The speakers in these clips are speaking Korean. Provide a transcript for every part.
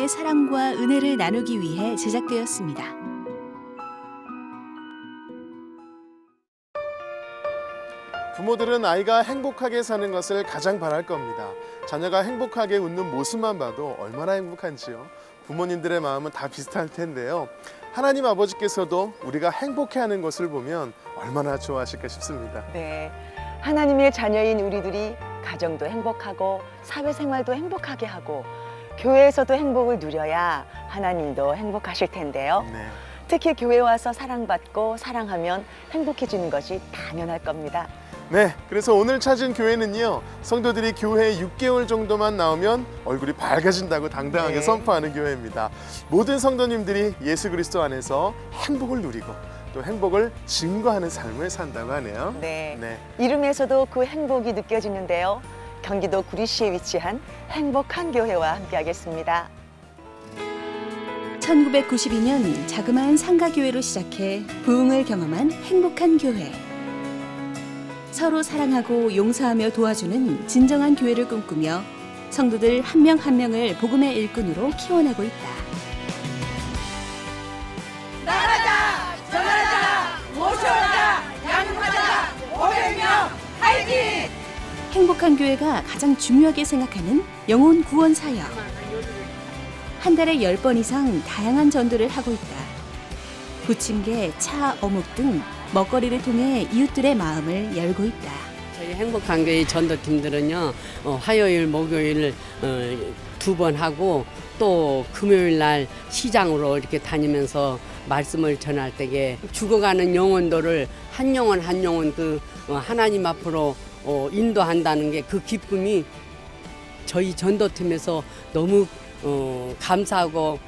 하나님의 사랑과 은혜를 나누기 위해 제작되었습니다. 부모들은 아이가 행복하게 사는 것을 가장 바랄 겁니다. 자녀가 행복하게 웃는 모습만 봐도 얼마나 행복한지요. 부모님들의 마음은 다 비슷할 텐데요. 하나님 아버지께서도 우리가 행복해하는 것을 보면 얼마나 좋아하실까 싶습니다. 네, 하나님의 자녀인 우리들이 가정도 행복하고 사회생활도 행복하게 하고 교회에서도 행복을 누려야 하나님도 행복하실 텐데요. 네. 특히 교회 와서 사랑받고 사랑하면 행복해지는 것이 당연할 겁니다. 네, 그래서 오늘 찾은 교회는요, 성도들이 교회에 6개월 정도만 나오면 얼굴이 밝아진다고 당당하게 네. 선포하는 교회입니다. 모든 성도님들이 예수 그리스도 안에서 행복을 누리고 또 행복을 증거하는 삶을 산다고 하네요. 네. 네. 이름에서도 그 행복이 느껴지는데요. 경기도 구리시에 위치한 행복한 교회와 함께하겠습니다. 1992년 자그마한 상가교회로 시작해 부흥을 경험한 행복한 교회. 서로 사랑하고 용서하며 도와주는 진정한 교회를 꿈꾸며 성도들 한 명 한 명을 복음의 일꾼으로 키워내고 있다. 나가자, 전하자, 모셔오자, 양육하자, 500명 파이팅! 행복한 교회가 가장 중요하게 생각하는 영혼 구원 사역. 한 달에 10번 이상 다양한 전도를 하고 있다. 부침개, 차, 어묵 등 먹거리를 통해 이웃들의 마음을 열고 있다. 저희 행복한 교회 전도팀들은요, 화요일, 목요일 2번 하고 또 금요일 날 시장으로 이렇게 다니면서 말씀을 전할 때에 죽어가는 영혼들을 한 영혼 한 영혼 하나님 앞으로 인도한다는 게 그 기쁨이 저희 전도팀에서 너무 감사하고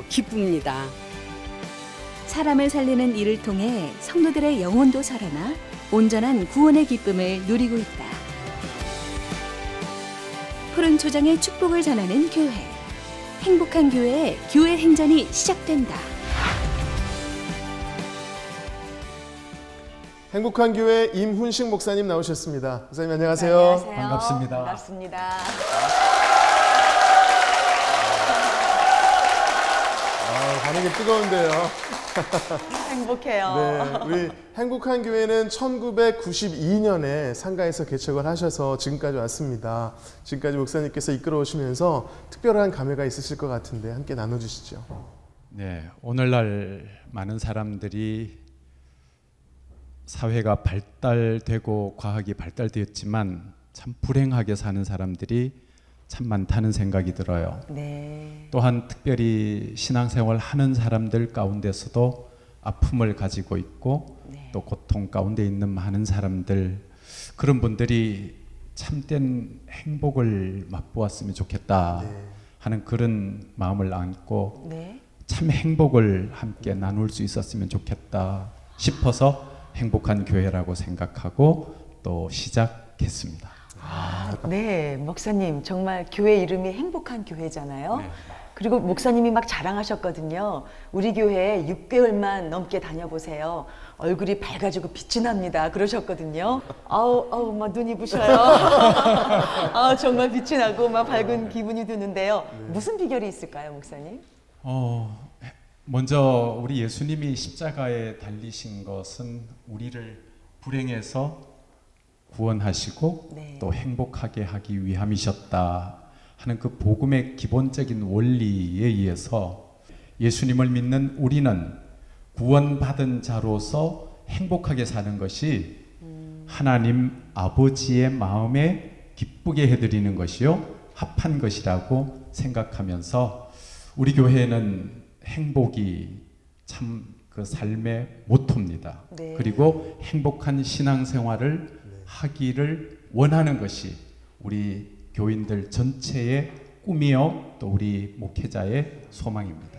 기쁩니다. 사람을 살리는 일을 통해 성도들의 영혼도 살아나 온전한 구원의 기쁨을 누리고 있다. 푸른 초장의 축복을 전하는 교회. 행복한 교회의 교회 행전이 시작된다. 행복한 교회 임훈식 목사님 나오셨습니다. 목사님 안녕하세요. 안녕하세요. 반갑습니다. 반갑습니다. 반응이 뜨거운데요. 행복해요. 네, 우리 행복한 교회는 1992년에 상가에서 개척을 하셔서 지금까지 왔습니다. 지금까지 목사님께서 이끌어 오시면서 특별한 감회가 있으실 것 같은데 함께 나눠주시죠. 네, 오늘날 많은 사람들이 사회가 발달되고 과학이 발달되었지만 참 불행하게 사는 사람들이 참 많다는 생각이 들어요. 네. 또한 특별히 신앙생활 하는 사람들 가운데서도 아픔을 가지고 있고 네. 또 고통 가운데 있는 많은 사람들, 그런 분들이 참된 행복을 맛보았으면 좋겠다 하는 그런 마음을 안고 네. 참 행복을 함께 나눌 수 있었으면 좋겠다 싶어서 행복한 교회라고 생각하고 또 시작했습니다. 네, 목사님 정말 교회 이름이 행복한 교회잖아요. 네. 그리고 목사님이 막 자랑하셨거든요. 우리 교회에 6개월만 넘게 다녀보세요. 얼굴이 밝아지고 빛이 납니다. 그러셨거든요. 아우, 막 눈이 부셔요. 아, 정말 빛이 나고 막 밝은 기분이 드는데요. 무슨 비결이 있을까요, 목사님? 먼저 우리 예수님이 십자가에 달리신 것은 우리를 불행해서 구원하시고 네. 또 행복하게 하기 위함이셨다 하는 그 복음의 기본적인 원리에 의해서 예수님을 믿는 우리는 구원받은 자로서 행복하게 사는 것이 하나님 아버지의 마음에 기쁘게 해드리는 것이요 합한 것이라고 생각하면서 우리 교회는 행복이 참 그 삶의 모토입니다. 네. 그리고 행복한 신앙생활을 하기를 원하는 것이 우리 교인들 전체의 꿈이요 또 우리 목회자의 소망입니다.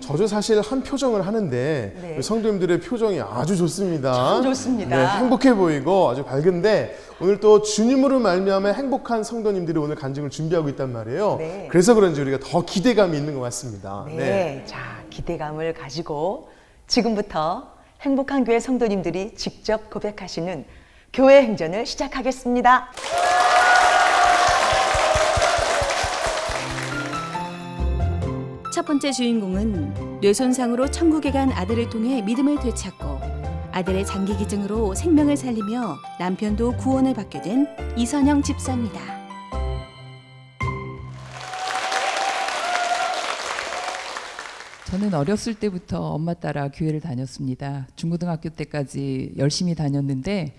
저도 사실 한 표정을 하는데 네. 성도님들의 표정이 아주 좋습니다. 참 좋습니다. 네, 행복해 보이고 아주 밝은데 오늘 또 주님으로 말미암아 행복한 성도님들이 오늘 간증을 준비하고 있단 말이에요. 네. 그래서 그런지 우리가 더 기대감이 있는 것 같습니다. 네. 자, 기대감을 가지고 지금부터 행복한 교회 성도님들이 직접 고백하시는 교회 행전을 시작하겠습니다. 번째 주인공은 뇌손상으로 천국에 간 아들을 통해 믿음을 되찾고 아들의 장기 기증으로 생명을 살리며 남편도 구원을 받게 된 이선영 집사입니다. 저는 어렸을 때부터 엄마 따라 교회를 다녔습니다. 중고등학교 때까지 열심히 다녔는데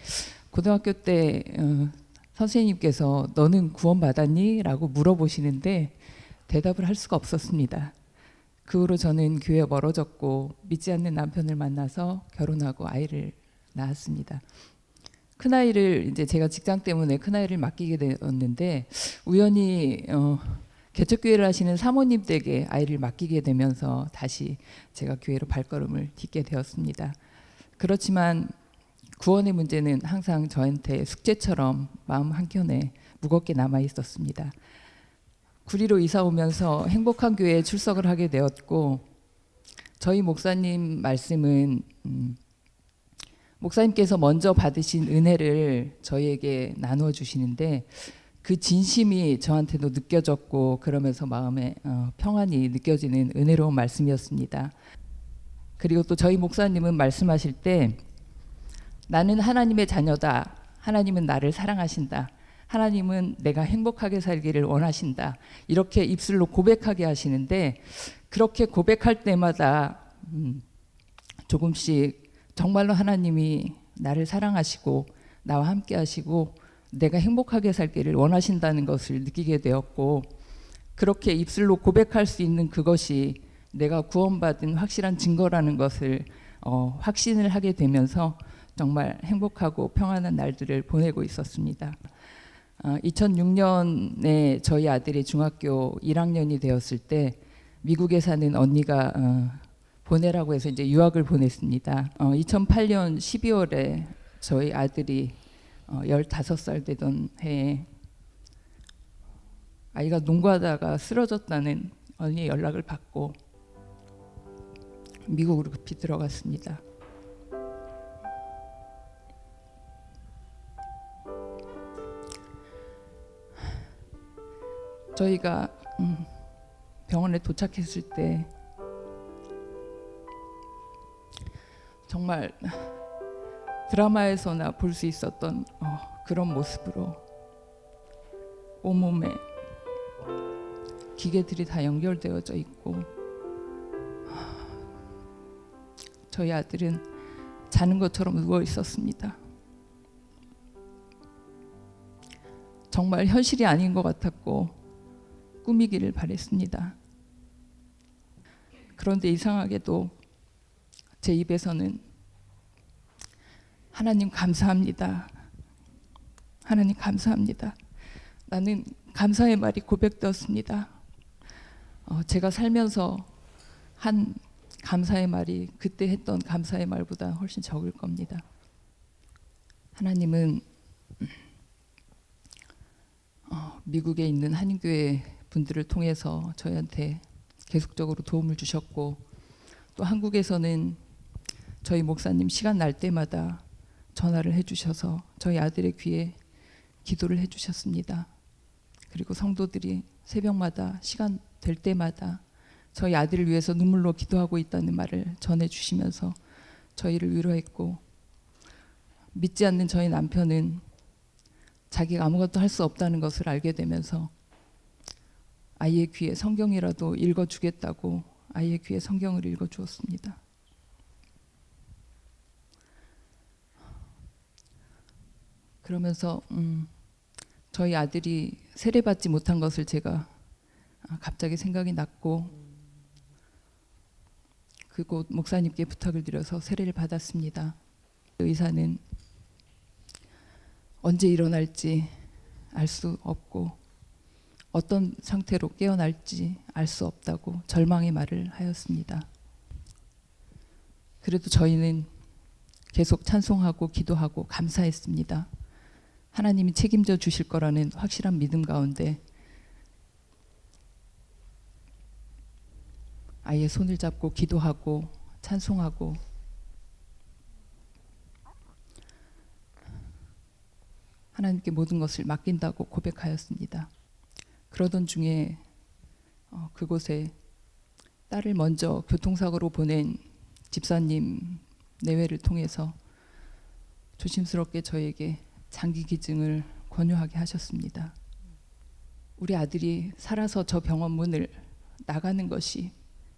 고등학교 때 선생님께서 너는 구원받았니? 라고 물어보시는데 대답을 할 수가 없었습니다. 그 후로 저는 교회에 멀어졌고 믿지 않는 남편을 만나서 결혼하고 아이를 낳았습니다. 큰아이를 이제 제가 직장 때문에 큰아이를 맡기게 되었는데 우연히 개척교회를 하시는 사모님 댁에 아이를 맡기게 되면서 다시 제가 교회로 발걸음을 딛게 되었습니다. 그렇지만 구원의 문제는 항상 저한테 숙제처럼 마음 한켠에 무겁게 남아 있었습니다. 구리로 이사 오면서 행복한 교회에 출석을 하게 되었고 저희 목사님 말씀은 목사님께서 먼저 받으신 은혜를 저희에게 나누어 주시는데 그 진심이 저한테도 느껴졌고 그러면서 마음에 평안이 느껴지는 은혜로운 말씀이었습니다. 그리고 또 저희 목사님은 말씀하실 때 나는 하나님의 자녀다. 하나님은 나를 사랑하신다. 하나님은 내가 행복하게 살기를 원하신다. 이렇게 입술로 고백하게 하시는데 그렇게 고백할 때마다 조금씩 정말로 하나님이 나를 사랑하시고 나와 함께 하시고 내가 행복하게 살기를 원하신다는 것을 느끼게 되었고 그렇게 입술로 고백할 수 있는 그것이 내가 구원받은 확실한 증거라는 것을 확신을 하게 되면서 정말 행복하고 평안한 날들을 보내고 있었습니다. 2006년에 저희 아들이 중학교 1학년이 되었을 때 미국에 사는 언니가 보내라고 해서 이제 유학을 보냈습니다. 2008년 12월에 저희 아들이 15살 되던 해에 아이가 농구하다가 쓰러졌다는 언니의 연락을 받고 미국으로 급히 들어갔습니다. 저희가 병원에 도착했을 때 정말 드라마에서나 볼 수 있었던 그런 모습으로 온몸에 기계들이 다 연결되어져 있고 저희 아들은 자는 것처럼 누워 있었습니다. 정말 현실이 아닌 것 같았고 꿈이기를 바랬습니다. 그런데 이상하게도 제 입에서는 하나님 감사합니다. 하나님 감사합니다. 나는 감사의 말이 고백되었습니다. 제가 살면서 한 감사의 말이 그때 했던 감사의 말보다 훨씬 적을 겁니다. 하나님은 미국에 있는 한인교회 분들을 통해서 저희한테 계속적으로 도움을 주셨고 또 한국에서는 저희 목사님 시간 날 때마다 전화를 해주셔서 저희 아들의 귀에 기도를 해주셨습니다. 그리고 성도들이 새벽마다 시간 될 때마다 저희 아들을 위해서 눈물로 기도하고 있다는 말을 전해주시면서 저희를 위로했고 믿지 않는 저희 남편은 자기가 아무것도 할 수 없다는 것을 알게 되면서 아이의 귀에 성경이라도 읽어주겠다고 아이의 귀에 성경을 읽어주었습니다. 그러면서 저희 아들이 세례받지 못한 것을 제가 갑자기 생각이 났고 그곳 목사님께 부탁을 드려서 세례를 받았습니다. 의사는 언제 일어날지 알 수 없고 어떤 상태로 깨어날지 알 수 없다고 절망의 말을 하였습니다. 그래도 저희는 계속 찬송하고 기도하고 감사했습니다. 하나님이 책임져 주실 거라는 확실한 믿음 가운데 아이의 손을 잡고 기도하고 찬송하고 하나님께 모든 것을 맡긴다고 고백하였습니다. 그러던 중에 그곳에 딸을 먼저 교통사고로 보낸 집사님 내외를 통해서 조심스럽게 저에게 장기 기증을 권유하게 하셨습니다. 우리 아들이 살아서 저 병원 문을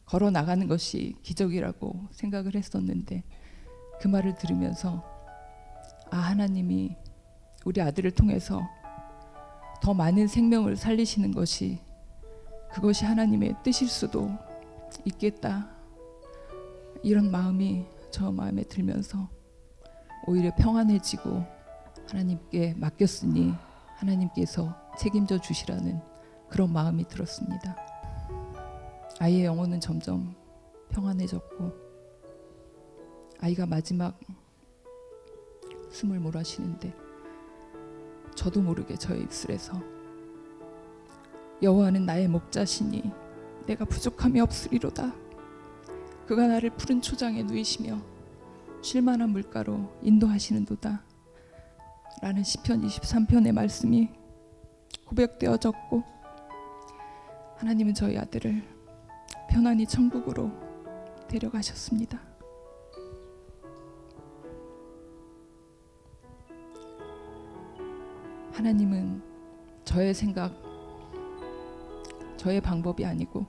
걸어 나가는 것이 기적이라고 생각을 했었는데, 그 말을 들으면서 하나님이 우리 아들을 통해서 더 많은 생명을 살리시는 것이, 그것이 하나님의 뜻일 수도 있겠다, 이런 마음이 저 마음에 들면서 오히려 평안해지고, 하나님께 맡겼으니 하나님께서 책임져 주시라는 그런 마음이 들었습니다. 아이의 영혼은 점점 평안해졌고, 아이가 마지막 숨을 몰아쉬는데 저도 모르게 저의 입술에서 여호와는 나의 목자시니 내가 부족함이 없으리로다. 그가 나를 푸른 초장에 누이시며 쉴만한 물가로 인도하시는도다. 라는 시편 23편의 말씀이 고백되어졌고, 하나님은 저희 아들을 편안히 천국으로 데려가셨습니다. 하나님은 저의 생각, 저의 방법이 아니고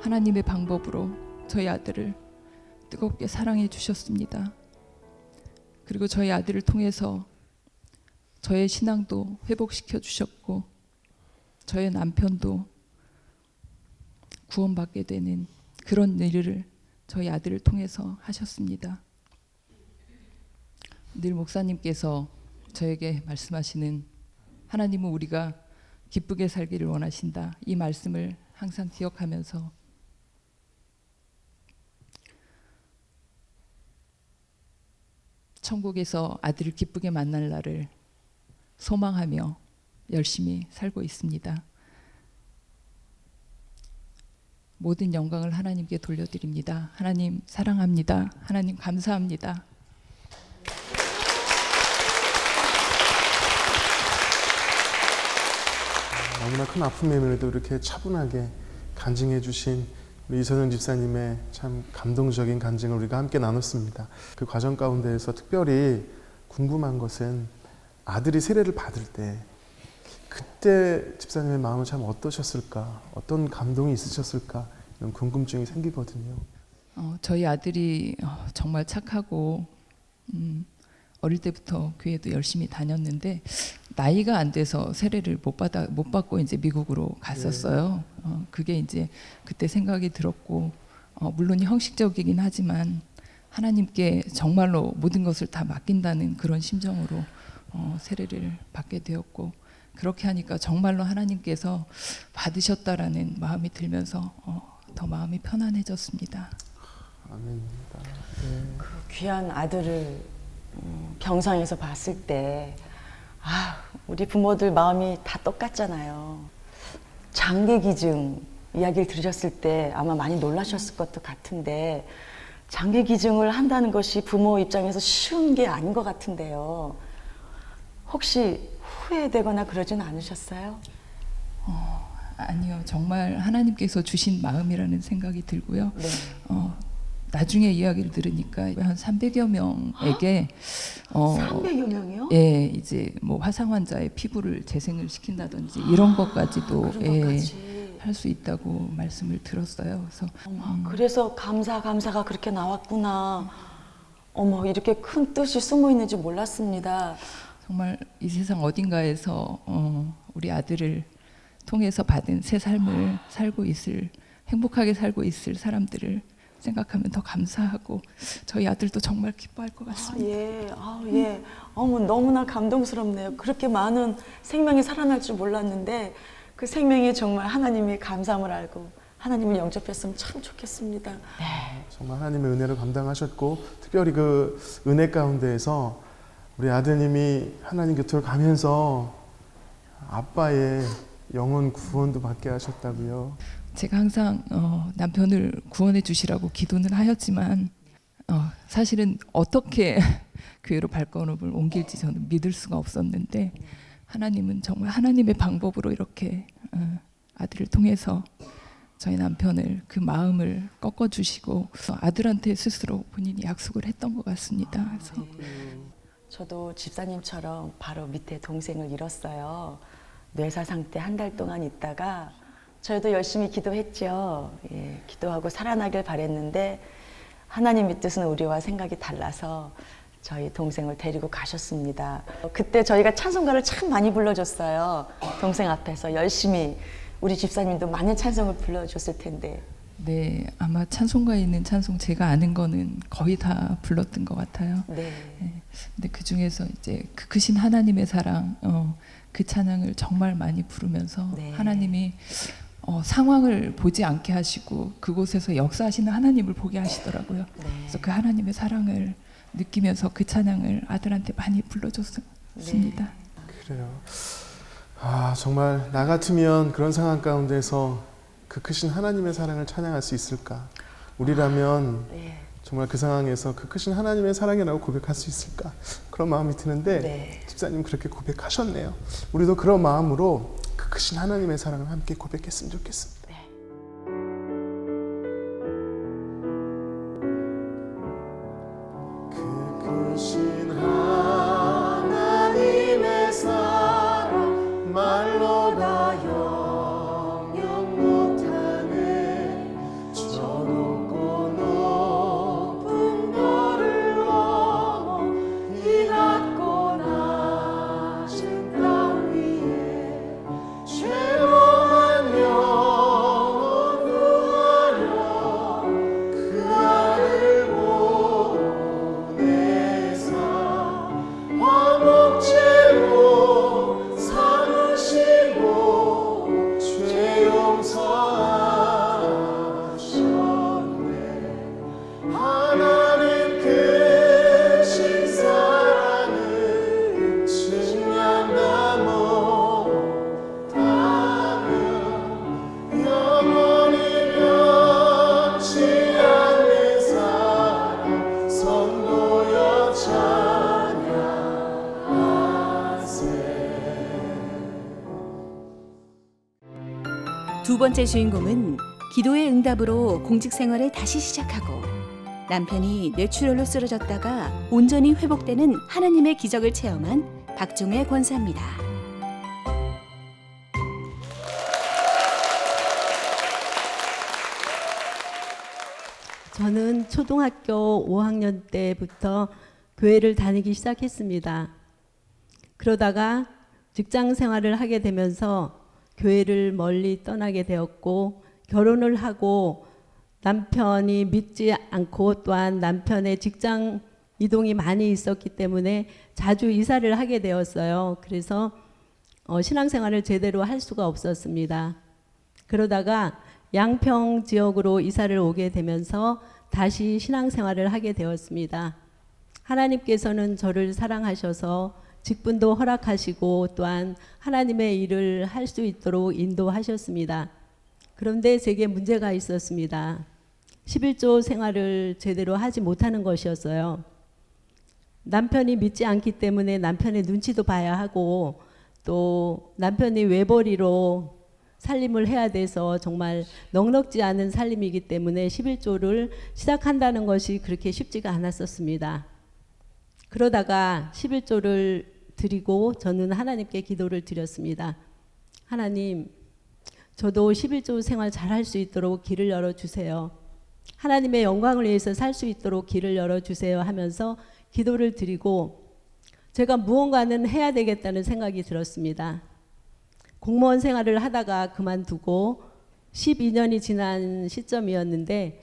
하나님의 방법으로 저희 아들을 뜨겁게 사랑해 주셨습니다. 그리고 저희 아들을 통해서 저의 신앙도 회복시켜 주셨고, 저의 남편도 구원받게 되는 그런 일을 저희 아들을 통해서 하셨습니다. 늘 목사님께서 저에게 말씀하시는 하나님은 우리가 기쁘게 살기를 원하신다, 이 말씀을 항상 기억하면서 천국에서 아들을 기쁘게 만날 날을 소망하며 열심히 살고 있습니다. 모든 영광을 하나님께 돌려드립니다. 하나님 사랑합니다. 하나님 감사합니다. 너무나 큰 아픔에도 이렇게 차분하게 간증해 주신 우리 이선영 집사님의 참 감동적인 간증을 우리가 함께 나눴습니다. 그 과정 가운데에서 특별히 궁금한 것은 아들이 세례를 받을 때 그때 집사님의 마음은 참 어떠셨을까? 어떤 감동이 있으셨을까? 이런 궁금증이 생기거든요. 저희 아들이 정말 착하고 어릴 때부터 교회도 열심히 다녔는데 나이가 안 돼서 세례를 못 받고 이제 미국으로 갔었어요. 그게 이제 그때 생각이 들었고, 물론 형식적이긴 하지만 하나님께 정말로 모든 것을 다 맡긴다는 그런 심정으로 세례를 받게 되었고, 그렇게 하니까 정말로 하나님께서 받으셨다라는 마음이 들면서 더 마음이 편안해졌습니다. 아멘입니다. 그 귀한 아들을 병상에서 봤을 때 우리 부모들 마음이 다 똑같잖아요. 장기 기증 이야기를 들으셨을 때 아마 많이 놀라셨을 것도 같은데, 장기 기증을 한다는 것이 부모 입장에서 쉬운 게 아닌 것 같은데요. 혹시 후회되거나 그러진 않으셨어요? 아니요, 정말 하나님께서 주신 마음이라는 생각이 들고요. 네. 나중에 이야기를 들으니까 한 300여 명에게 300여 명이요? 예, 이제 뭐 화상 환자의 피부를 재생을 시킨다든지 이런 것까지도 할 수 있다고 말씀을 들었어요. 그래서 그래서 감사가 그렇게 나왔구나. 어머, 이렇게 큰 뜻이 숨어 있는지 몰랐습니다. 정말 이 세상 어딘가에서 우리 아들을 통해서 받은 새 삶을 행복하게 살고 있을 사람들을 생각하면 더 감사하고, 저희 아들도 정말 기뻐할 것 같습니다. 예. 어머, 너무나 감동스럽네요. 그렇게 많은 생명이 살아날 줄 몰랐는데 그 생명이 정말 하나님의 감사함을 알고 하나님을 영접했으면 참 좋겠습니다. 정말 하나님의 은혜를 감당하셨고, 특별히 그 은혜 가운데에서 우리 아드님이 하나님 곁으로 가면서 아빠의 영혼 구원도 받게 하셨다고요. 제가 항상 남편을 구원해 주시라고 기도는 하였지만 사실은 어떻게 교회로 발걸음을 옮길지 저는 믿을 수가 없었는데, 하나님은 정말 하나님의 방법으로 이렇게 아들을 통해서 저희 남편을 그 마음을 꺾어주시고 아들한테 스스로 본인이 약속을 했던 것 같습니다. 그래서 저도 집사님처럼 바로 밑에 동생을 잃었어요. 뇌사 상태 한 달 동안 있다가 저희도 열심히 기도했죠. 예, 기도하고 살아나길 바랬는데 하나님의 뜻은 우리와 생각이 달라서 저희 동생을 데리고 가셨습니다. 그때 저희가 찬송가를 참 많이 불러줬어요. 동생 앞에서 열심히. 우리 집사님도 많은 찬송을 불러줬을 텐데. 네, 아마 찬송가에 있는 찬송 제가 아는 거는 거의 다 불렀던 것 같아요. 네. 네, 근데 그 중에서 이제 그 크신 하나님의 사랑, 그 찬양을 정말 많이 부르면서 네. 하나님이 상황을 보지 않게 하시고 그곳에서 역사하시는 하나님을 보게 하시더라고요. 네. 그래서 그 하나님의 사랑을 느끼면서 그 찬양을 아들한테 많이 불러줬습니다. 네. 그래요. 아, 정말 나 같으면 그런 상황 가운데서 그 크신 하나님의 사랑을 찬양할 수 있을까? 우리라면 네. 정말 그 상황에서 그 크신 하나님의 사랑이라고 고백할 수 있을까? 그런 마음이 드는데 네. 집사님 그렇게 고백하셨네요. 우리도 그런 마음으로 그 크신 하나님의 사랑을 함께 고백했으면 좋겠습니다. 그 크신 하나님의 사랑 말로 다 영영 못하네. 저 높고 높은 별을 넘어 이 낮고 낮은 땅 위에 죄로만 영혼 구하려 그 아들 보내사 화목제로 삼으시고 죄 용서하셨네. 하나님 크신 사랑을 증명다 못하면 영원히 변치 않는 사랑 성도여 찬양하세. 두 번째 주인공은 기도의 응답으로 공직 생활을 다시 시작하고 남편이 뇌출혈로 쓰러졌다가 온전히 회복되는 하나님의 기적을 체험한 박종의 권사입니다. 저는 초등학교 5학년 때부터 교회를 다니기 시작했습니다. 그러다가 직장 생활을 하게 되면서 교회를 멀리 떠나게 되었고 결혼을 하고 남편이 믿지 않고 또한 남편의 직장 이동이 많이 있었기 때문에 자주 이사를 하게 되었어요. 그래서 신앙생활을 제대로 할 수가 없었습니다. 그러다가 양평 지역으로 이사를 오게 되면서 다시 신앙생활을 하게 되었습니다. 하나님께서는 저를 사랑하셔서 직분도 허락하시고 또한 하나님의 일을 할 수 있도록 인도하셨습니다. 그런데 제게 문제가 있었습니다. 11조 생활을 제대로 하지 못하는 것이었어요. 남편이 믿지 않기 때문에 남편의 눈치도 봐야 하고 또 남편이 외벌이로 살림을 해야 돼서 정말 넉넉지 않은 살림이기 때문에 11조를 시작한다는 것이 그렇게 쉽지가 않았었습니다. 그러다가 11조를 드리고 저는 하나님께 기도를 드렸습니다. 하나님, 저도 11조 생활 잘할 수 있도록 길을 열어주세요. 하나님의 영광을 위해서 살 수 있도록 길을 열어주세요 하면서 기도를 드리고 제가 무언가는 해야 되겠다는 생각이 들었습니다. 공무원 생활을 하다가 그만두고 12년이 지난 시점이었는데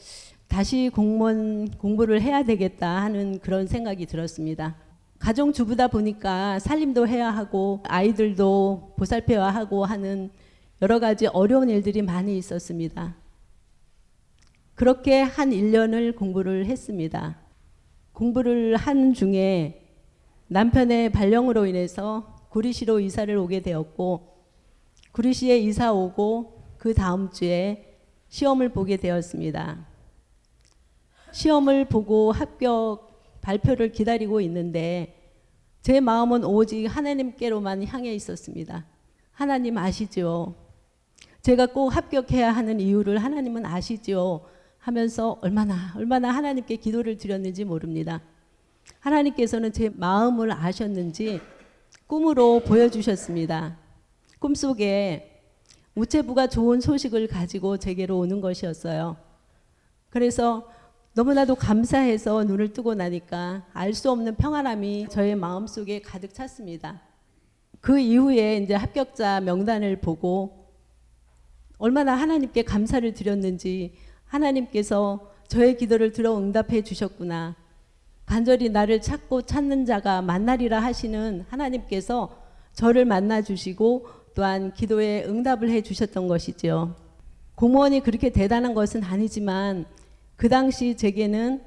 다시 공무원 공부를 해야 되겠다 하는 그런 생각이 들었습니다. 가정주부다 보니까 살림도 해야 하고 아이들도 보살펴야 하고 하는 여러 가지 어려운 일들이 많이 있었습니다. 그렇게 한 1년을 공부를 했습니다. 공부를 한 중에 남편의 발령으로 인해서 구리시로 이사를 오게 되었고 구리시에 이사 오고 그 다음 주에 시험을 보게 되었습니다. 시험을 보고 합격 발표를 기다리고 있는데 제 마음은 오직 하나님께로만 향해 있었습니다. 하나님 아시죠? 제가 꼭 합격해야 하는 이유를 하나님은 아시죠. 하면서 얼마나 하나님께 기도를 드렸는지 모릅니다. 하나님께서는 제 마음을 아셨는지 꿈으로 보여주셨습니다. 꿈속에 우체부가 좋은 소식을 가지고 제게로 오는 것이었어요. 그래서 너무나도 감사해서 눈을 뜨고 나니까 알 수 없는 평안함이 저의 마음속에 가득 찼습니다. 그 이후에 이제 합격자 명단을 보고 얼마나 하나님께 감사를 드렸는지, 하나님께서 저의 기도를 들어 응답해 주셨구나, 간절히 나를 찾고 찾는 자가 만나리라 하시는 하나님께서 저를 만나 주시고 또한 기도에 응답을 해 주셨던 것이죠. 공무원이 그렇게 대단한 것은 아니지만 그 당시 제게는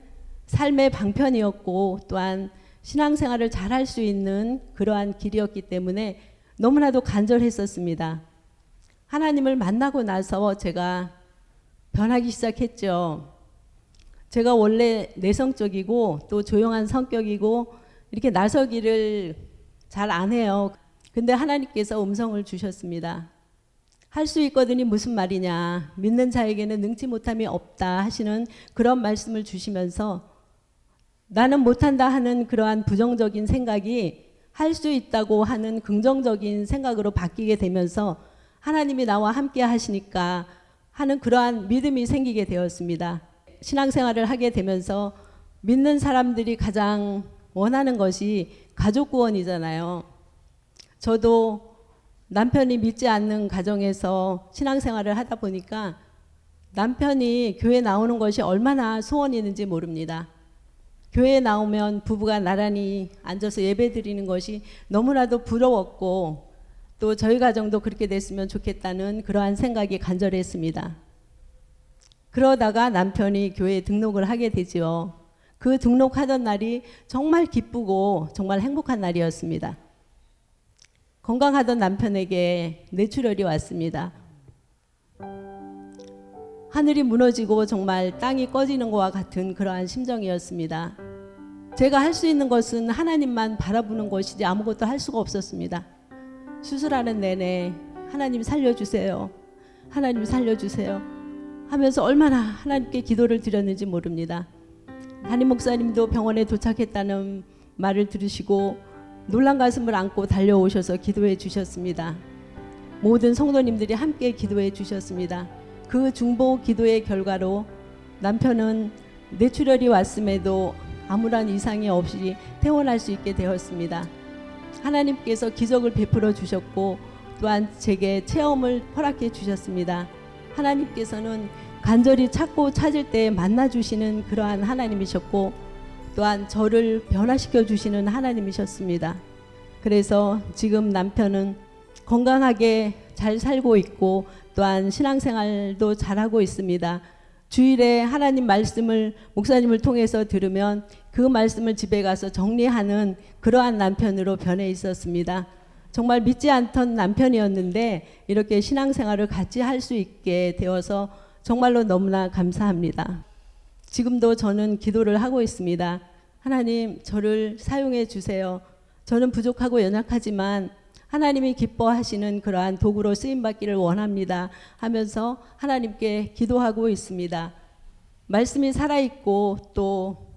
삶의 방편이었고 또한 신앙생활을 잘할 수 있는 그러한 길이었기 때문에 너무나도 간절했었습니다. 하나님을 만나고 나서 제가 변하기 시작했죠. 제가 원래 내성적이고 또 조용한 성격이고 이렇게 나서기를 잘 안 해요. 근데 하나님께서 음성을 주셨습니다. 할 수 있거든이 무슨 말이냐, 믿는 자에게는 능치 못함이 없다 하시는 그런 말씀을 주시면서 나는 못한다 하는 그러한 부정적인 생각이 할 수 있다고 하는 긍정적인 생각으로 바뀌게 되면서 하나님이 나와 함께 하시니까 하는 그러한 믿음이 생기게 되었습니다. 신앙생활을 하게 되면서 믿는 사람들이 가장 원하는 것이 가족 구원이잖아요. 저도 남편이 믿지 않는 가정에서 신앙생활을 하다 보니까 남편이 교회 나오는 것이 얼마나 소원이 있는지 모릅니다. 교회에 나오면 부부가 나란히 앉아서 예배 드리는 것이 너무나도 부러웠고 또 저희 가정도 그렇게 됐으면 좋겠다는 그러한 생각이 간절했습니다. 그러다가 남편이 교회에 등록을 하게 되죠. 그 등록하던 날이 정말 기쁘고 정말 행복한 날이었습니다. 건강하던 남편에게 뇌출혈이 왔습니다. 하늘이 무너지고 정말 땅이 꺼지는 것과 같은 그러한 심정이었습니다. 제가 할 수 있는 것은 하나님만 바라보는 것이지 아무것도 할 수가 없었습니다. 수술하는 내내 하나님 살려주세요, 하나님 살려주세요 하면서 얼마나 하나님께 기도를 드렸는지 모릅니다. 담임 목사님도 병원에 도착했다는 말을 들으시고 놀란 가슴을 안고 달려오셔서 기도해 주셨습니다. 모든 성도님들이 함께 기도해 주셨습니다. 그 중보 기도의 결과로 남편은 뇌출혈이 왔음에도 아무런 이상이 없이 퇴원할 수 있게 되었습니다. 하나님께서 기적을 베풀어 주셨고 또한 제게 체험을 허락해 주셨습니다. 하나님께서는 간절히 찾고 찾을 때 만나 주시는 그러한 하나님이셨고 또한 저를 변화시켜 주시는 하나님이셨습니다. 그래서 지금 남편은 건강하게 잘 살고 있고 또한 신앙생활도 잘하고 있습니다. 주일에 하나님 말씀을 목사님을 통해서 들으면 그 말씀을 집에 가서 정리하는 그러한 남편으로 변해 있었습니다. 정말 믿지 않던 남편이었는데 이렇게 신앙생활을 같이 할 수 있게 되어서 정말로 너무나 감사합니다. 지금도 저는 기도를 하고 있습니다. 하나님, 저를 사용해 주세요. 저는 부족하고 연약하지만 하나님이 기뻐하시는 그러한 도구로 쓰임받기를 원합니다 하면서 하나님께 기도하고 있습니다. 말씀이 살아있고 또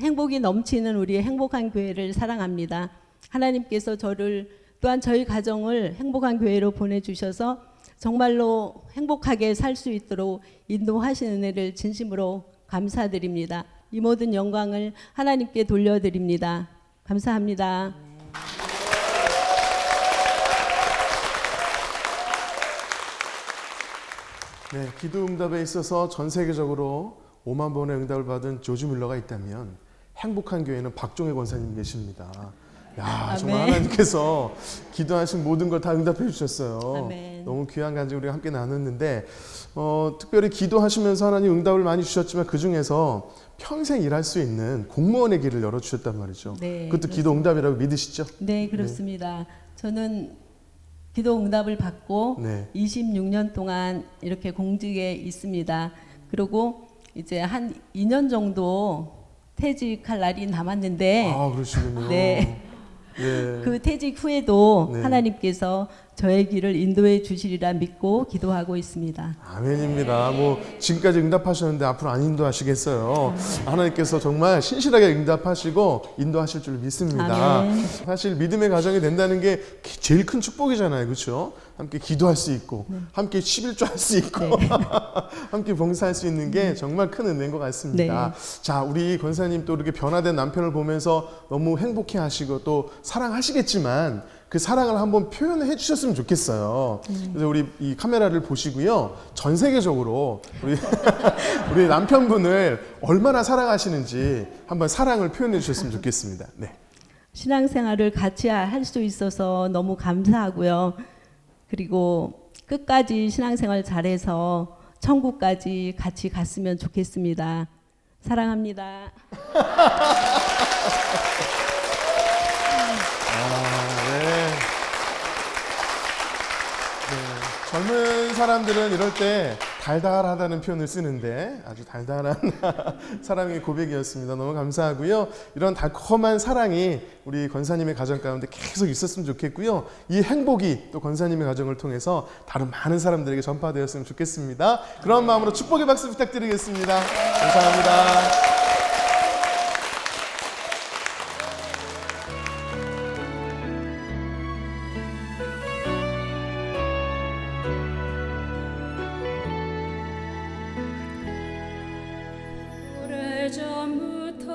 행복이 넘치는 우리의 행복한 교회를 사랑합니다. 하나님께서 저를 또한 저희 가정을 행복한 교회로 보내주셔서 정말로 행복하게 살 수 있도록 인도하시는 은혜를 진심으로 감사드립니다. 이 모든 영광을 하나님께 돌려드립니다. 감사합니다. 네, 기도 응답에 있어서 전 세계적으로 5만 번의 응답을 받은 조지 뮬러가 있다면 행복한 교회는 박종혜 권사님 계십니다. 야, 정말 하나님께서 기도하신 모든 걸 다 응답해 주셨어요. 아멘. 너무 귀한 간증 우리가 함께 나눴는데 특별히 기도하시면서 하나님 응답을 많이 주셨지만 그 중에서 평생 일할 수 있는 공무원의 길을 열어주셨단 말이죠. 네, 그것도 기도 응답이라고 믿으시죠? 네, 그렇습니다. 저는 기도 응답을 받고 네. 26년 동안 이렇게 공직에 있습니다. 그리고 이제 한 2년 정도 퇴직할 날이 남았는데 아, 그러시군요. 네. 네. 그 퇴직 후에도 네. 하나님께서 저의 길을 인도해 주시리라 믿고 기도하고 있습니다. 아멘입니다. 뭐 지금까지 응답하셨는데 앞으로 안 인도하시겠어요. 하나님께서 정말 신실하게 응답하시고 인도하실 줄 믿습니다. 아멘. 사실 믿음의 가정이 된다는 게 제일 큰 축복이잖아요, 그렇죠? 함께 기도할 수 있고, 함께 11조 할 수 있고, 함께 봉사할 수 있는 게 정말 큰 은혜인 것 같습니다. 자, 우리 권사님 또 이렇게 변화된 남편을 보면서 너무 행복해하시고 또 사랑하시겠지만 그 사랑을 한번 표현해 주셨으면 좋겠어요. 그래서 우리 이 카메라를 보시고요. 전 세계적으로 우리 남편분을 얼마나 사랑하시는지 한번 사랑을 표현해 주셨으면 좋겠습니다. 네. 신앙생활을 같이 할 수 있어서 너무 감사하고요. 그리고 끝까지 신앙생활 잘해서 천국까지 같이 갔으면 좋겠습니다. 사랑합니다. 젊은 사람들은 이럴 때 달달하다는 표현을 쓰는데 아주 달달한 사랑의 고백이었습니다. 너무 감사하고요. 이런 달콤한 사랑이 우리 권사님의 가정 가운데 계속 있었으면 좋겠고요. 이 행복이 또 권사님의 가정을 통해서 다른 많은 사람들에게 전파되었으면 좋겠습니다. 그런 마음으로 축복의 박수 부탁드리겠습니다. 감사합니다. 오래전부터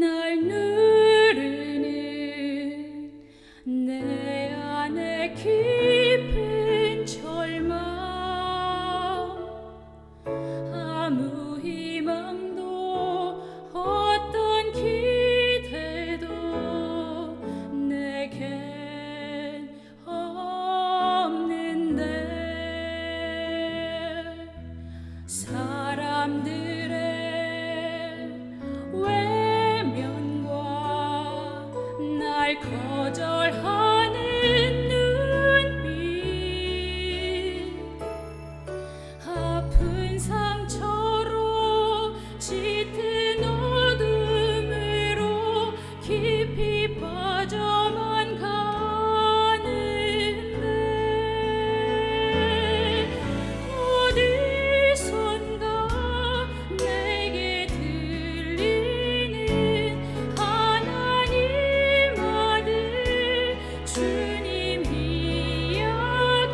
날 누르는 내 안에 깊은 절망 아무 희망도 어떤 기대도 내겐 없는데 사람들의 외면과 날 거절하는 눈빛 아픈 상처로 짙은 어둠으로 깊이 빠져만 가는데 어디선가 내게 들리는 하나님 아들 주님 이야기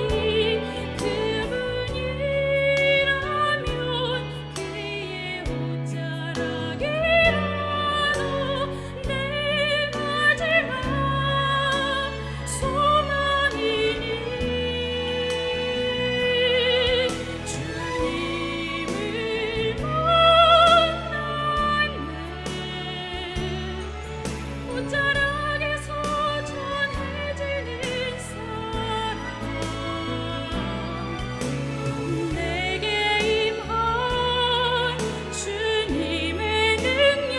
그분이라면 그의 옷자락이라도 내 마지막 소망이니 주님을 만났네 옷자락에서 전해지는 사랑 내게 임한 주님의 능력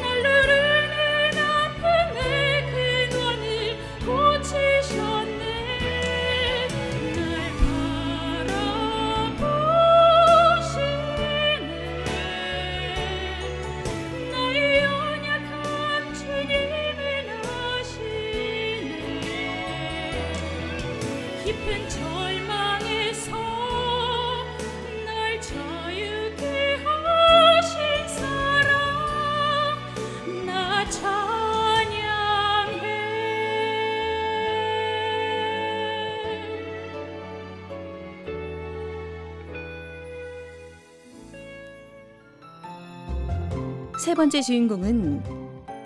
날 누르는 아픔의 근원을 고치셨네 날 바라보시네 나의 연약함 주님은 아시네 깊은 절망에서 날 자유케 하신 사랑 나 찬양해 세 번째 주인공은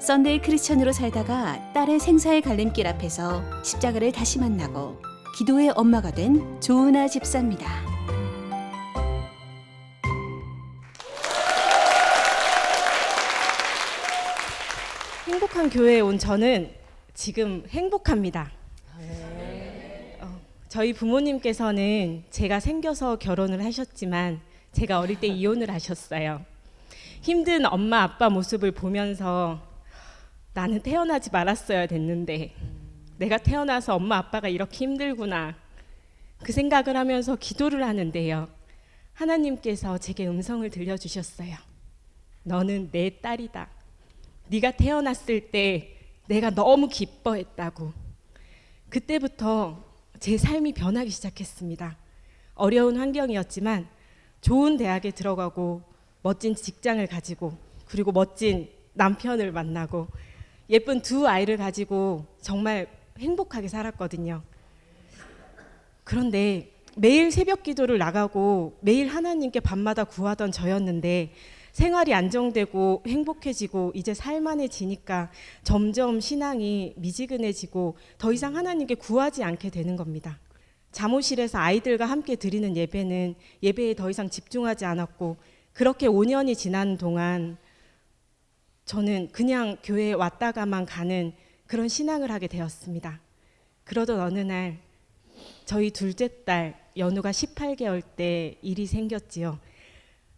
썬데이 크리스천으로 살다가 딸의 생사의 갈림길 앞에서 십자가를 다시 만나고 기도의 엄마가 된 조은아 집사입니다. 행복한 교회에 온 저는 지금 행복합니다. 저희 부모님께서는 제가 생겨서 결혼을 하셨지만 제가 어릴 때 이혼을 하셨어요. 힘든 엄마 아빠 모습을 보면서 나는 태어나지 말았어야 됐는데 내가 태어나서 엄마 아빠가 이렇게 힘들구나 그 생각을 하면서 기도를 하는데요. 하나님께서 제게 음성을 들려주셨어요. 너는 내 딸이다. 네가 태어났을 때 내가 너무 기뻐했다고. 그때부터 제 삶이 변하기 시작했습니다. 어려운 환경이었지만 좋은 대학에 들어가고 멋진 직장을 가지고 그리고 멋진 남편을 만나고 예쁜 두 아이를 가지고 정말 행복하게 살았거든요. 그런데 매일 새벽 기도를 나가고 매일 하나님께 밤마다 구하던 저였는데 생활이 안정되고 행복해지고 이제 살만해지니까 점점 신앙이 미지근해지고 더 이상 하나님께 구하지 않게 되는 겁니다. 잠옷실에서 아이들과 함께 드리는 예배는 예배에 더 이상 집중하지 않았고 그렇게 5년이 지난 동안 저는 그냥 교회에 왔다가만 가는 그런 신앙을 하게 되었습니다. 그러던 어느 날 저희 둘째 딸 연우가 18개월 때 일이 생겼지요.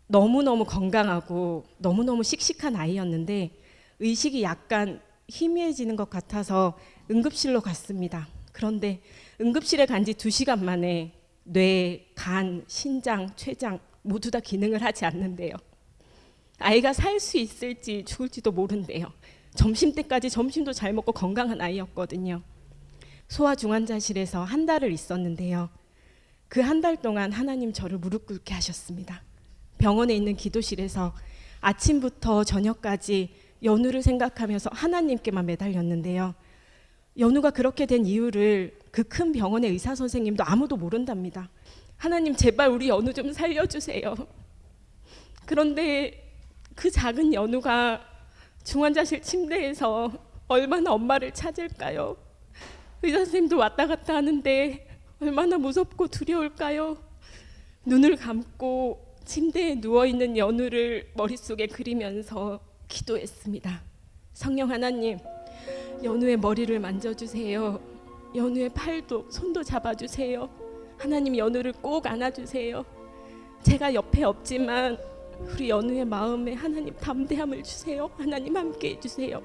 너무너무 건강하고 너무너무 씩씩한 아이였는데 의식이 약간 희미해지는 것 같아서 응급실로 갔습니다. 그런데 응급실에 간 지 2시간 만에 뇌, 간, 신장, 췌장 모두 다 기능을 하지 않는데요. 아이가 살 수 있을지 죽을지도 모른대요. 점심때까지 점심도 잘 먹고 건강한 아이였거든요. 소아중환자실에서 한 달을 있었는데요. 그 한 달 동안 하나님 저를 무릎 꿇게 하셨습니다. 병원에 있는 기도실에서 아침부터 저녁까지 연우를 생각하면서 하나님께만 매달렸는데요. 연우가 그렇게 된 이유를 그 큰 병원의 의사 선생님도 아무도 모른답니다. 하나님 제발 우리 연우 좀 살려주세요. 그런데 그 작은 연우가 중환자실 침대에서 얼마나 엄마를 찾을까요? 의사 선생님도 왔다 갔다 하는데 얼마나 무섭고 두려울까요? 눈을 감고 침대에 누워있는 연우를 머릿속에 그리면서 기도했습니다. 성령 하나님, 연우의 머리를 만져주세요. 연우의 팔도 손도 잡아주세요. 하나님 연우를 꼭 안아주세요. 제가 옆에 없지만 우리 연우의 마음에 하나님 담대함을 주세요. 하나님 함께 해주세요.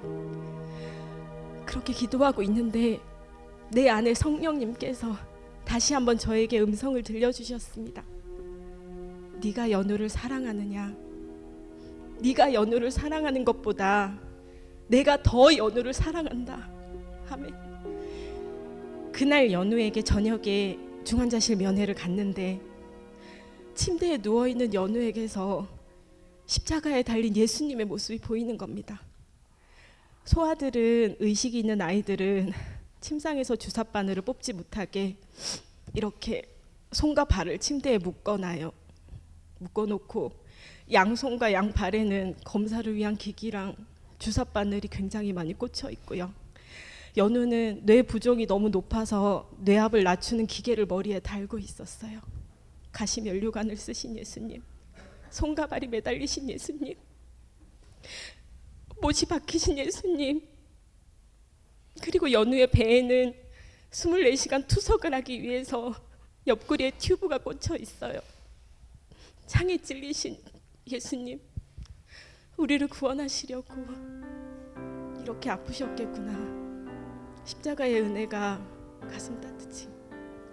그렇게 기도하고 있는데 내 안에 성령님께서 다시 한번 저에게 음성을 들려주셨습니다. 네가 연우를 사랑하느냐? 네가 연우를 사랑하는 것보다 내가 더 연우를 사랑한다. 아멘. 그날 연우에게 저녁에 중환자실 면회를 갔는데 침대에 누워있는 연우에게서 십자가에 달린 예수님의 모습이 보이는 겁니다. 소아들은 의식이 있는 아이들은 침상에서 주사바늘을 뽑지 못하게 이렇게 손과 발을 침대에 묶어놔요. 묶어놓고 양손과 양발에는 검사를 위한 기기랑 주사바늘이 굉장히 많이 꽂혀 있고요. 연우는 뇌 부종이 너무 높아서 뇌압을 낮추는 기계를 머리에 달고 있었어요. 가시면류관을 쓰신 예수님, 손과 발이 매달리신 예수님, 못이 박히신 예수님, 그리고 연우의 배에는 24시간 투석을 하기 위해서 옆구리에 튜브가 꽂혀 있어요. 창에 찔리신 예수님, 우리를 구원하시려고 이렇게 아프셨겠구나. 십자가의 은혜가 가슴 따뜻이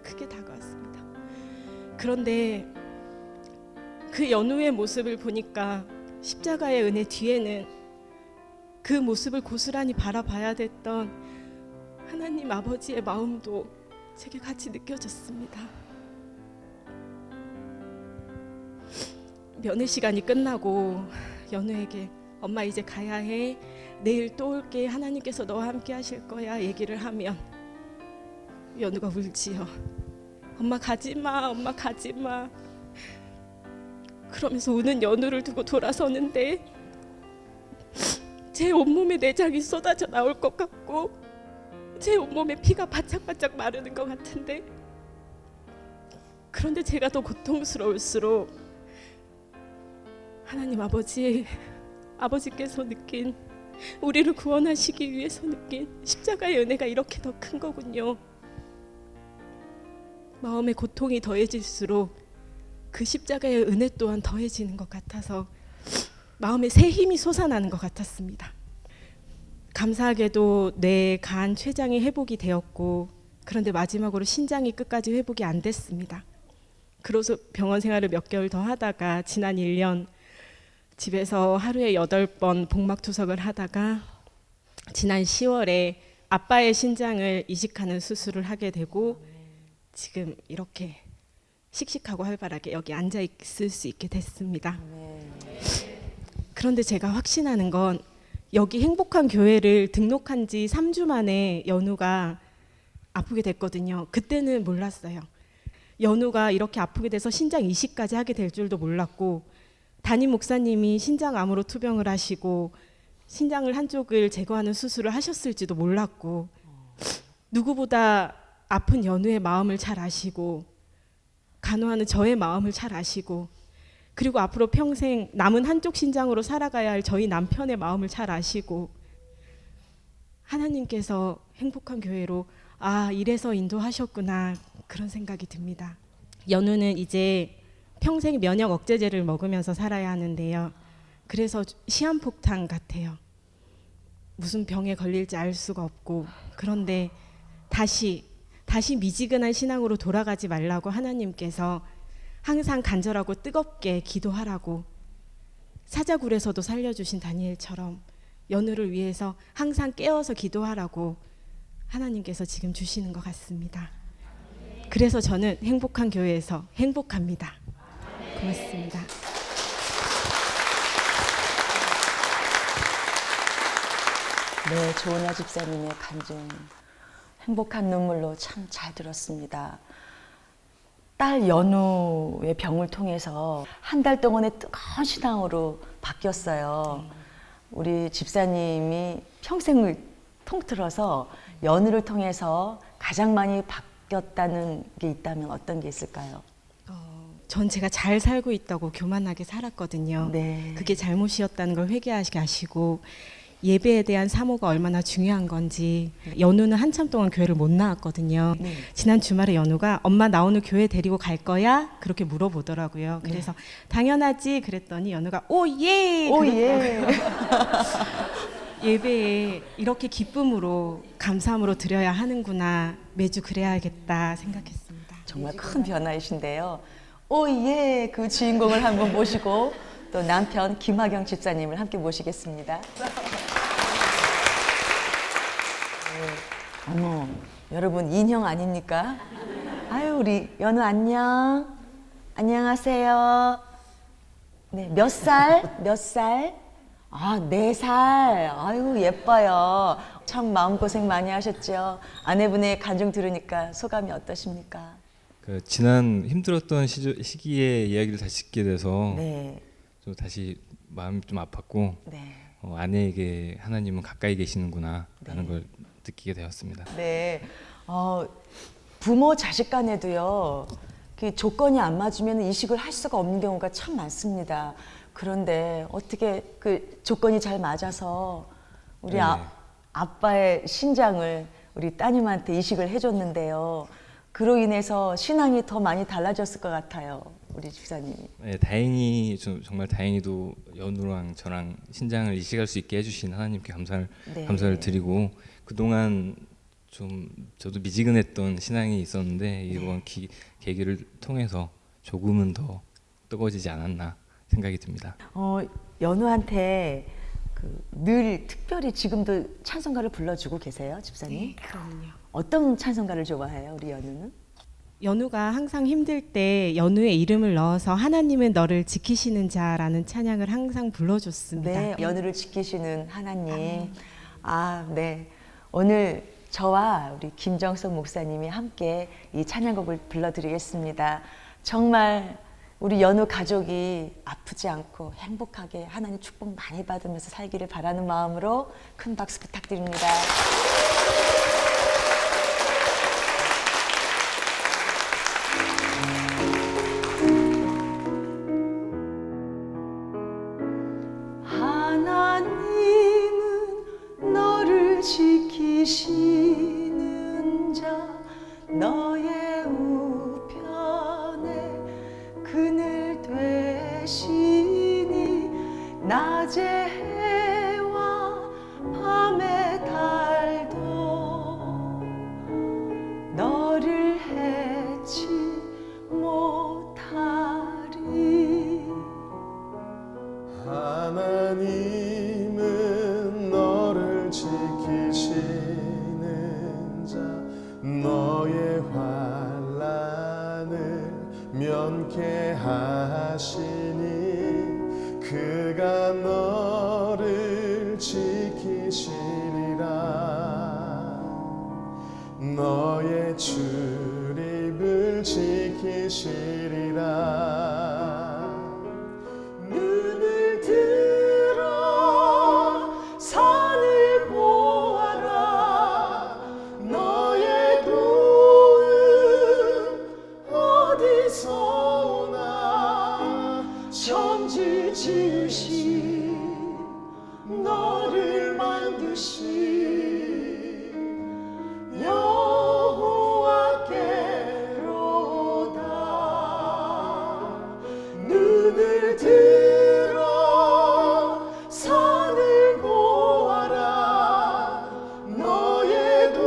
크게 다가왔습니다. 그런데 그 연우의 모습을 보니까 십자가의 은혜 뒤에는 그 모습을 고스란히 바라봐야 됐던 하나님 아버지의 마음도 제게 같이 느껴졌습니다. 면회 시간이 끝나고 연우에게 엄마 이제 가야 해. 내일 또 올게. 하나님께서 너와 함께 하실 거야. 얘기를 하면 연우가 울지요. 엄마 가지마. 엄마 가지마. 그러면서 우는 연우를 두고 돌아서는데 제 온몸에 내장이 쏟아져 나올 것 같고 제 온몸에 피가 바짝바짝 마르는 것 같은데 그런데 제가 더 고통스러울수록 하나님 아버지께서 느낀 우리를 구원하시기 위해서 느낀 십자가의 은혜가 이렇게 더 큰 거군요. 마음의 고통이 더해질수록 그 십자가의 은혜 또한 더해지는 것 같아서 마음에 새 힘이 솟아나는 것 같았습니다. 감사하게도 뇌, 간, 췌장이 회복이 되었고 그런데 마지막으로 신장이 끝까지 회복이 안 됐습니다. 그래서 병원 생활을 몇 개월 더 하다가 지난 1년 집에서 하루에 8번 복막투석을 하다가 지난 10월에 아빠의 신장을 이식하는 수술을 하게 되고 지금 이렇게 씩씩하고 활발하게 여기 앉아 있을 수 있게 됐습니다. 그런데 제가 확신하는 건 여기 행복한 교회를 등록한 지 3주 만에 연우가 아프게 됐거든요. 그때는 몰랐어요. 연우가 이렇게 아프게 돼서 신장 이식까지 하게 될 줄도 몰랐고 담임 목사님이 신장암으로 투병을 하시고 신장을 한쪽을 제거하는 수술을 하셨을지도 몰랐고 누구보다 아픈 연우의 마음을 잘 아시고 간호하는 저의 마음을 잘 아시고 그리고 앞으로 평생 남은 한쪽 신장으로 살아가야 할 저희 남편의 마음을 잘 아시고 하나님께서 행복한 교회로 이래서 인도하셨구나 그런 생각이 듭니다. 연우는 이제 평생 면역 억제제를 먹으면서 살아야 하는데요. 그래서 시한폭탄 같아요. 무슨 병에 걸릴지 알 수가 없고 그런데 다시 미지근한 신앙으로 돌아가지 말라고 하나님께서 항상 간절하고 뜨겁게 기도하라고 사자굴에서도 살려주신 다니엘처럼 연우를 위해서 항상 깨어서 기도하라고 하나님께서 지금 주시는 것 같습니다. 그래서 저는 행복한 교회에서 행복합니다. 고맙습니다. 네, 조은아 집사님의 간증 행복한 눈물로 참 잘 들었습니다. 딸 연우의 병을 통해서 한 달 동안의 뜨거운 신앙으로 바뀌었어요. 우리 집사님이 평생을 통틀어서 연우를 통해서 가장 많이 바뀌었다는 게 있다면 어떤 게 있을까요? 전 제가 잘 살고 있다고 교만하게 살았거든요. 네. 그게 잘못이었다는 걸 회개하게 하시고 예배에 대한 사모가 얼마나 중요한 건지 연우는 한참 동안 교회를 못 나왔거든요. 네. 지난 주말에 연우가 엄마 나 오늘 교회 데리고 갈 거야? 그렇게 물어보더라고요. 그래서 당연하지 그랬더니 연우가 오예! 오예! 예배에 이렇게 기쁨으로 감사함으로 드려야 하는구나 매주 그래야겠다 생각했습니다. 정말 큰 변화이신데요. 오예! 그 주인공을 한번 모시고 또 남편 김하경 집사님을 함께 모시겠습니다. 어머, 여러분 인형 아닙니까? 아유, 우리 연우 안녕. 안녕하세요. 네, 몇 살? 몇 살? 4살. 아유, 예뻐요. 참 마음고생 많이 하셨죠? 아내분의 간증 들으니까 소감이 어떠십니까? 지난 힘들었던 시기의 이야기를 다시 듣게 돼서 네. 좀 다시 마음이 좀 아팠고 네. 아내에게 하나님은 가까이 계시는구나 라는 네. 걸 느끼게 되었습니다. 네, 부모 자식 간에도요 그 조건이 안 맞으면 이식을 할 수가 없는 경우가 참 많습니다. 그런데 어떻게 그 조건이 잘 맞아서 우리 네. 아빠의 신장을 우리 따님한테 이식을 해줬는데요. 그로 인해서 신앙이 더 많이 달라졌을 것 같아요, 우리 집사님이. 네, 정말 다행히도 연우랑 저랑 신장을 이식할 수 있게 해주신 하나님께 네. 감사를 드리고 그동안 좀 저도 미지근했던 신앙이 있었는데 이번 계기를 통해서 조금은 더 뜨거워지지 않았나 생각이 듭니다. 연우한테 늘 특별히 지금도 찬송가를 불러주고 계세요, 집사님? 네, 그럼요. 어떤 찬송가를 좋아해요, 우리 연우는? 연우가 항상 힘들 때 연우의 이름을 넣어서 하나님은 너를 지키시는 자라는 찬양을 항상 불러줬습니다. 네, 연우를 지키시는 하나님. 네. 오늘 저와 우리 김정석 목사님이 함께 이 찬양곡을 불러드리겠습니다. 정말 우리 연우 가족이 아프지 않고 행복하게 하나님 축복 많이 받으면서 살기를 바라는 마음으로 큰 박수 부탁드립니다. 하나님은 너를 지키시는 자 너의 우편에 그늘 되시니 낮의 해와 밤의 달도 너를 해치 못하리. 하나님은 너를 지키 너의 출입을 지키시리라. 눈을 들어 산을 보아라. 너의 도움 어디서 오나. 천지 지으신 너를 만드신 여호와께로다. 눈을 들어 산을 보아라. 너의 도움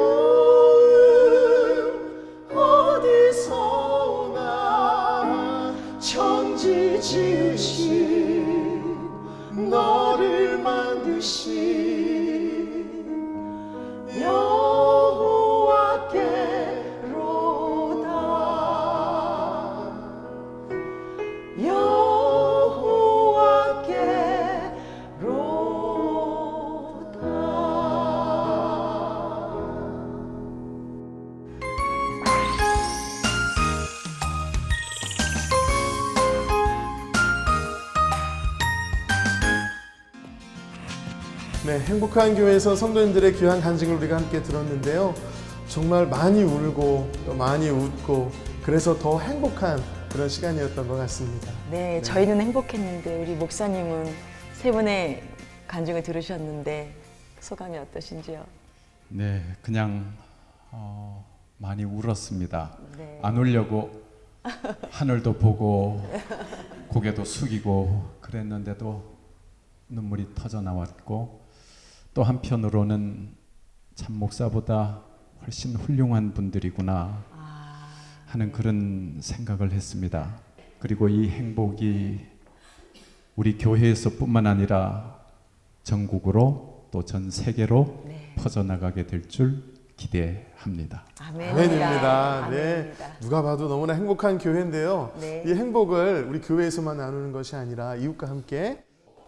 어디서 오나. 천지 지으신 너를 만드신 여호와께로다. 여호와께로다. 네, 행복한 교회에서 성도님들의 귀한 간증을 우리가 함께 들었는데요. 정말 많이 울고 또 많이 웃고 그래서 더 행복한 그런 시간이었던 것 같습니다. 네, 저희는 행복했는데 우리 목사님은 세 분의 간증을 들으셨는데 소감이 어떠신지요? 네, 그냥 많이 울었습니다. 네. 안 울려고 하늘도 보고 고개도 숙이고 그랬는데도 눈물이 터져 나왔고, 또 한편으로는 참 목사보다 훨씬 훌륭한 분들이구나 하는 그런 생각을 했습니다. 그리고 이 행복이 우리 교회에서뿐만 아니라 전국으로 또 전 세계로 퍼져나가게 될 줄 기대합니다. 아멘입니다. 네, 누가 봐도 너무나 행복한 교회인데요. 네. 이 행복을 우리 교회에서만 나누는 것이 아니라 이웃과 함께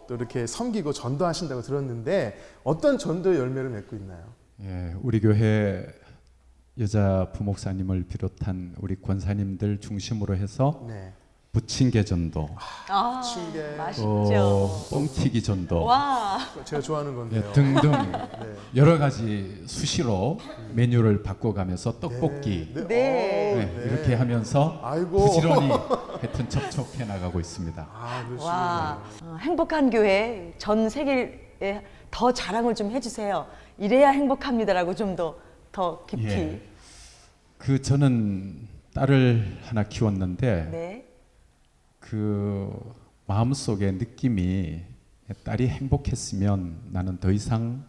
또 이렇게 섬기고 전도하신다고 들었는데 어떤 전도의 열매를 맺고 있나요? 예, 우리 교회 여자 부목사님을 비롯한 우리 권사님들 중심으로 해서 네. 부침개 전도, 부침개, 맛있죠. 뻥튀기 전도, 와, 제가 좋아하는 건데요. 예, 등등 여러 가지 수시로 메뉴를 바꿔가면서 떡볶이 네. 이렇게 하면서 아이고. 부지런히 하여튼 접촉해 나가고 있습니다. 아, 그렇습니다. 와, 행복한 교회 전 세계에 더 자랑을 좀 해주세요. 이래야 행복합니다라고 좀 더 깊이. 예. 그 저는 딸을 하나 키웠는데 네. 그 마음속의 느낌이 딸이 행복했으면 나는 더 이상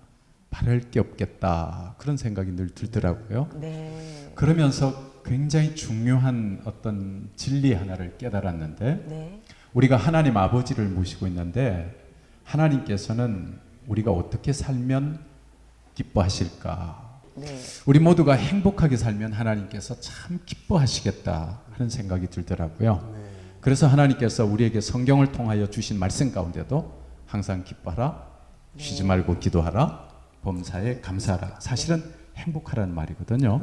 바랄 게 없겠다, 그런 생각이 늘 들더라고요. 네. 그러면서 굉장히 중요한 어떤 진리 하나를 깨달았는데, 네. 우리가 하나님 아버지를 모시고 있는데 하나님께서는 우리가 어떻게 살면 기뻐하실까? 네. 우리 모두가 행복하게 살면 하나님께서 참 기뻐하시겠다 하는 생각이 들더라고요. 그래서 하나님께서 우리에게 성경을 통하여 주신 말씀 가운데도 항상 기뻐하라, 쉬지 말고 기도하라, 범사에 감사하라. 사실은 행복하라는 말이거든요.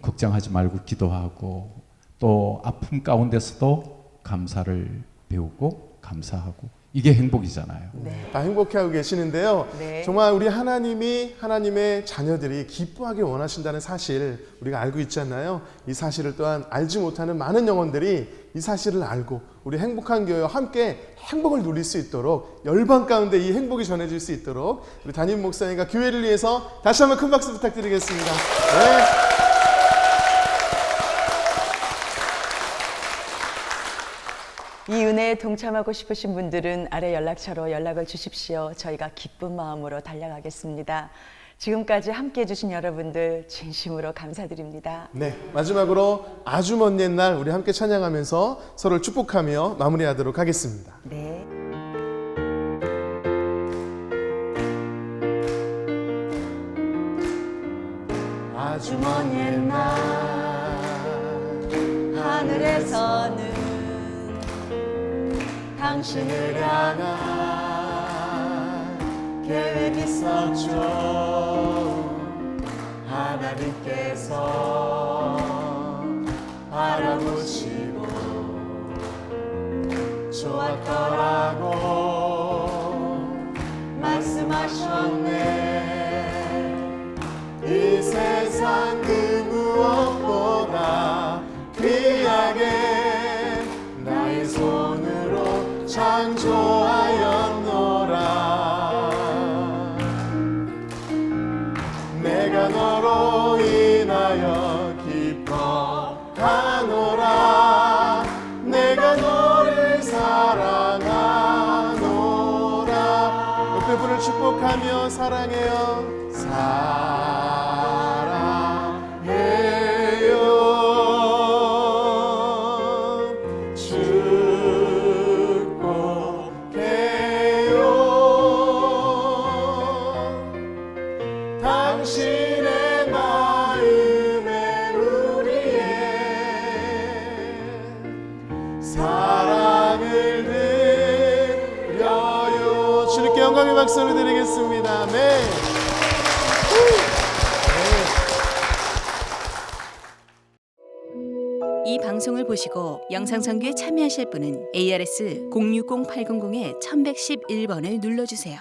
걱정하지 말고 기도하고, 또 아픔 가운데서도 감사를 배우고 감사하고, 이게 행복이잖아요. 다 행복해하고 계시는데요. 네. 정말 우리 하나님이 하나님의 자녀들이 기뻐하길 원하신다는 사실 우리가 알고 있잖아요. 이 사실을 또한 알지 못하는 많은 영혼들이 이 사실을 알고 우리 행복한 교회와 함께 행복을 누릴 수 있도록, 열방 가운데 이 행복이 전해질 수 있도록 우리 담임 목사님과 교회를 위해서 다시 한번 큰 박수 부탁드리겠습니다. 네. 이 은혜에 동참하고 싶으신 분들은 아래 연락처로 연락을 주십시오. 저희가 기쁜 마음으로 달려가겠습니다. 지금까지 함께해 주신 여러분들 진심으로 감사드립니다. 네, 마지막으로 아주 먼 옛날 우리 함께 찬양하면서 서로를 축복하며 마무리하도록 하겠습니다. 네. 아주 먼 옛날 하늘에서는 당신을 향한 계획이 있었죠. 하나님께서 알아보시고 좋았더라고 말씀하셨네. 이 세상 그 무엇보다 귀하게 나의 손으로 창조하였노라. 내가 너로 인하여 기뻐하노라. 내가 너를 사랑하노라. 옆에 분을 축복하며 사랑해요. 사랑해요. 축복해요. 당신의 마음에 우리의 사랑을 드려요. 주님께 영광의 박수를 드리겠습니다. 네. 이 방송을 보시고 영상선교에 참여하실 분은 ARS 060-800-1111번을 눌러주세요.